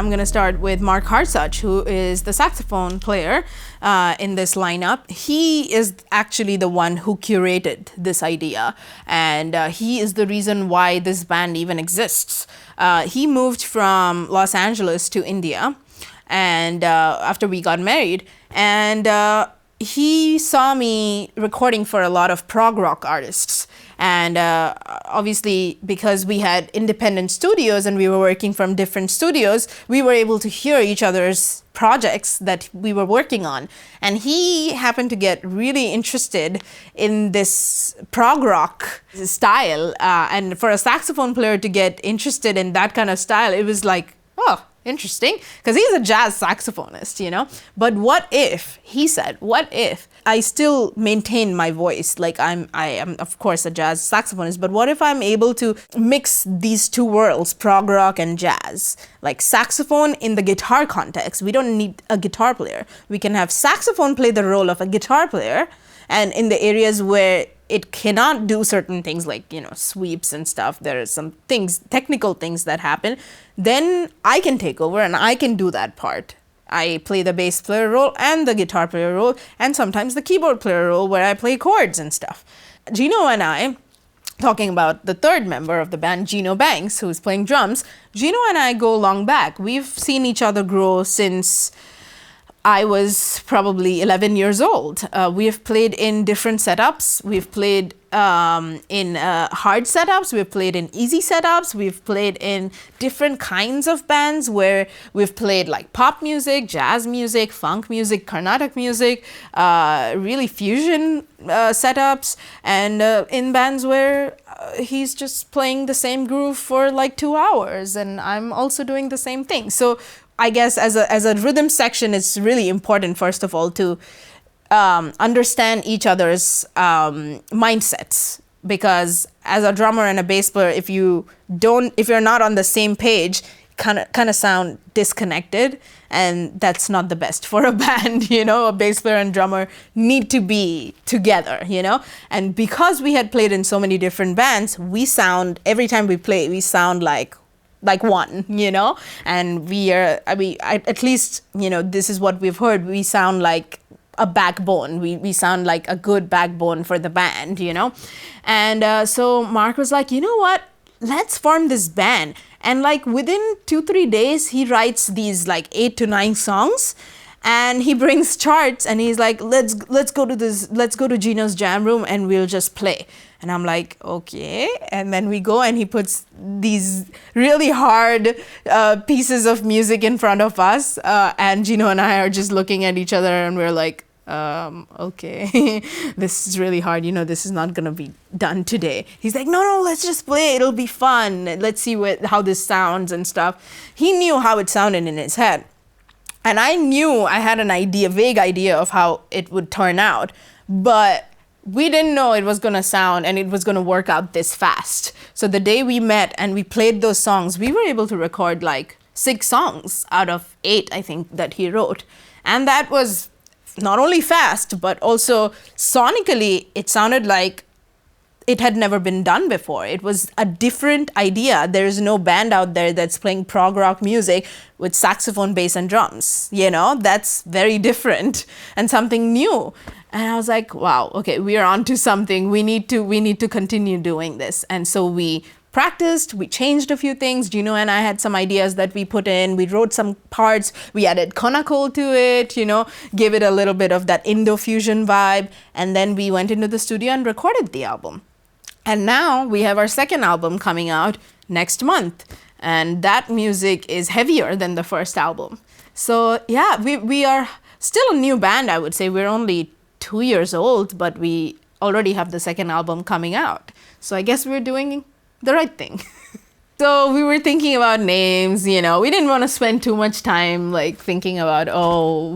I'm gonna start with Mark Hartsuch, who is the saxophone player in this lineup. He is actually the one who curated this idea, and he is the reason why this band even exists. He moved from Los Angeles to India, and after we got married, and he saw me recording for a lot of prog rock artists. And obviously, because we had independent studios and we were working from different studios, we were able to hear each other's projects that we were working on. And he happened to get really interested in this prog rock style. And for a saxophone player to get interested in that kind of style, it was like, oh, interesting, because he's a jazz saxophonist, you know. But what if, he said, what if I still maintain my voice? Like I am of course a jazz saxophonist, but what if I'm able to mix these two worlds, prog rock and jazz? Like saxophone in the guitar context, we don't need a guitar player. We can have saxophone play the role of a guitar player, and in the areas where it cannot do certain things like, you know, sweeps and stuff, there are some things, technical things that happen, then I can take over and I can do that part. I play the bass player role and the guitar player role and sometimes the keyboard player role where I play chords and stuff. Gino and I, talking about the third member of the band, Gino Banks, who's playing drums, Gino and I go long back. We've seen each other grow since I was probably 11 years old. We have played in different setups. We've played in hard setups. We've played in easy setups. We've played in different kinds of bands where we've played like pop music, jazz music, funk music, Carnatic music, really fusion setups, and in bands where he's just playing the same groove for like 2 hours and I'm also doing the same thing. So I guess as a rhythm section, it's really important, first of all, to understand each other's mindsets. Because as a drummer and a bass player, if you're not on the same page, kind of sound disconnected, and that's not the best for a band. You know, a bass player and drummer need to be together. You know, and because we had played in so many different bands, every time we play, we sound like one, you know, and at least, you know, this is what we've heard. We sound like a backbone. We sound like a good backbone for the band, you know. And so Mark was like, you know what, let's form this band. And like within 2-3 days, he writes these like 8 to 9 songs. And he brings charts and he's like, let's go to Gino's jam room and we'll just play. And I'm like, okay. And then we go and he puts these really hard pieces of music in front of us. And Gino and I are just looking at each other and we're like, okay, this is really hard. You know, this is not going to be done today. He's like, no, let's just play. It'll be fun. Let's see how this sounds and stuff. He knew how it sounded in his head. And I knew I had an vague idea of how it would turn out, but we didn't know it was going to sound and it was going to work out this fast. So the day we met and we played those songs, we were able to record like 6 songs out of 8, I think, that he wrote. And that was not only fast, but also sonically, it sounded like it had never been done before. It was a different idea. There's no band out there that's playing prog rock music with saxophone, bass, and drums. You know, that's very different and something new. And I was like, wow, okay, we are onto something. We need to continue doing this. And so we practiced, we changed a few things. Gino and I had some ideas that we put in. We wrote some parts. We added konakol to it, you know, gave it a little bit of that Indo-fusion vibe. And then we went into the studio and recorded the album. And now we have our second album coming out next month. And that music is heavier than the first album. So yeah, we are still a new band, I would say. We're only 2 years old, but we already have the second album coming out. So I guess we're doing the right thing. So we were thinking about names, you know. We didn't want to spend too much time like thinking about,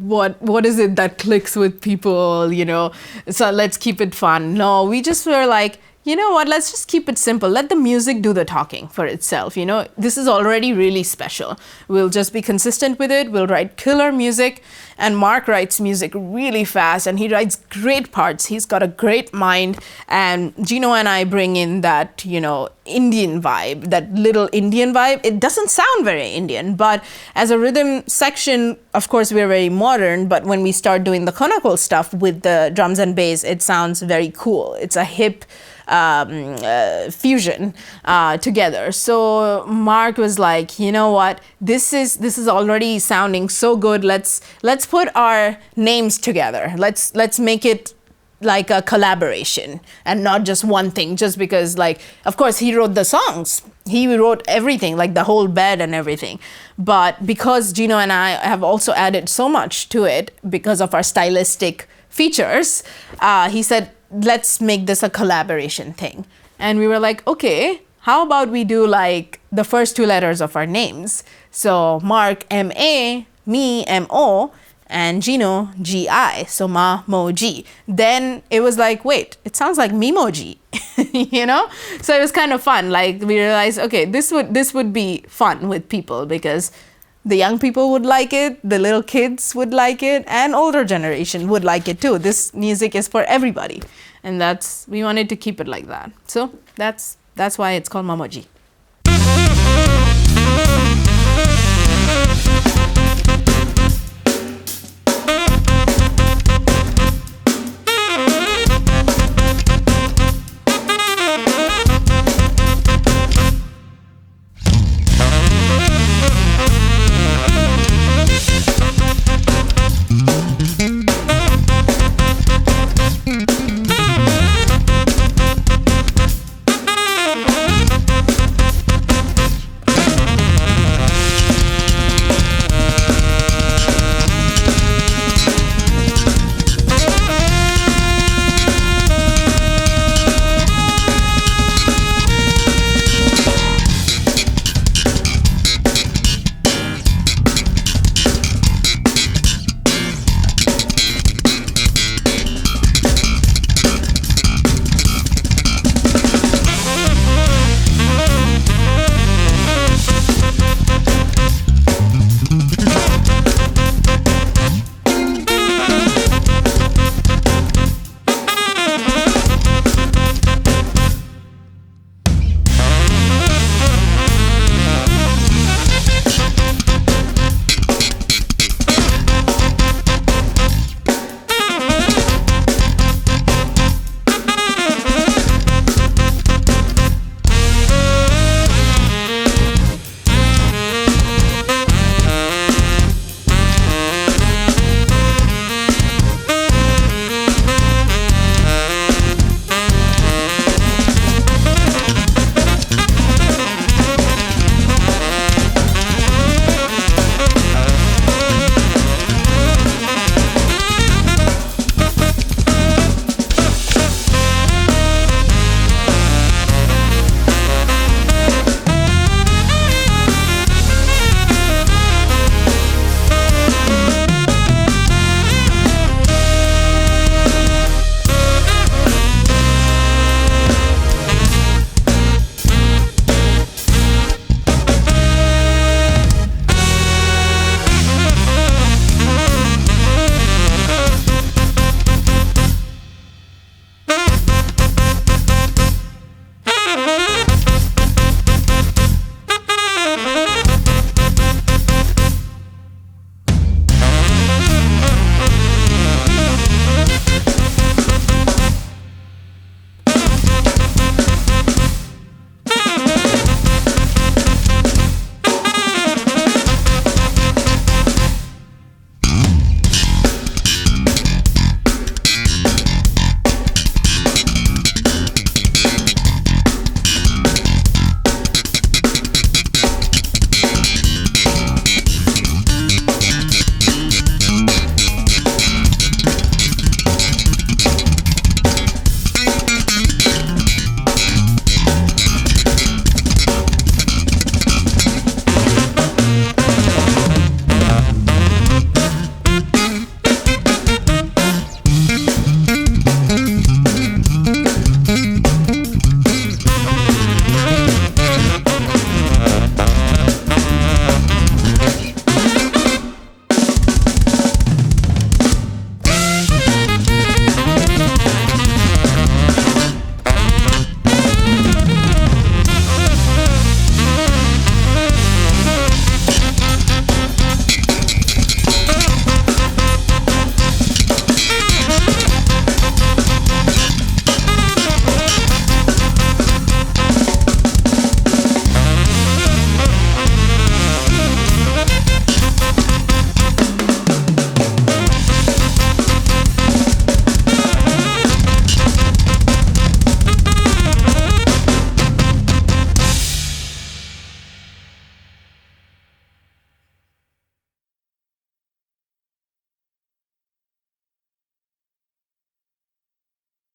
what is it that clicks with people, you know. So let's keep it fun. No, we just were like, you know what, let's just keep it simple. Let the music do the talking for itself. You know, this is already really special. We'll just be consistent with it. We'll write killer music. And Mark writes music really fast, and he writes great parts. He's got a great mind. And Gino and I bring in that, you know, Indian vibe, that little Indian vibe. It doesn't sound very Indian, but as a rhythm section, of course, we're very modern. But when we start doing the conical stuff with the drums and bass, it sounds very cool. It's a hip fusion together. So Mark was like, you know what, this is already sounding so good. Let's put our names together. Let's make it like a collaboration and not just one thing, just because, like, of course he wrote the songs, he wrote everything, like the whole bed and everything, but because Gino and I have also added so much to it because of our stylistic features, he said, let's make this a collaboration thing. And we were like, okay, how about we do like the first 2 letters of our names? So Mark, M-A, me, M-O, and Gino, G-I, so MaMoGi. Then it was like, wait, it sounds like MaMoGi, you know? So it was kind of fun. Like, we realized, okay, this would be fun with people, because the young people would like it, the little kids would like it, and older generation would like it too. This music is for everybody. And we wanted to keep it like that. So that's why it's called MaMoGi.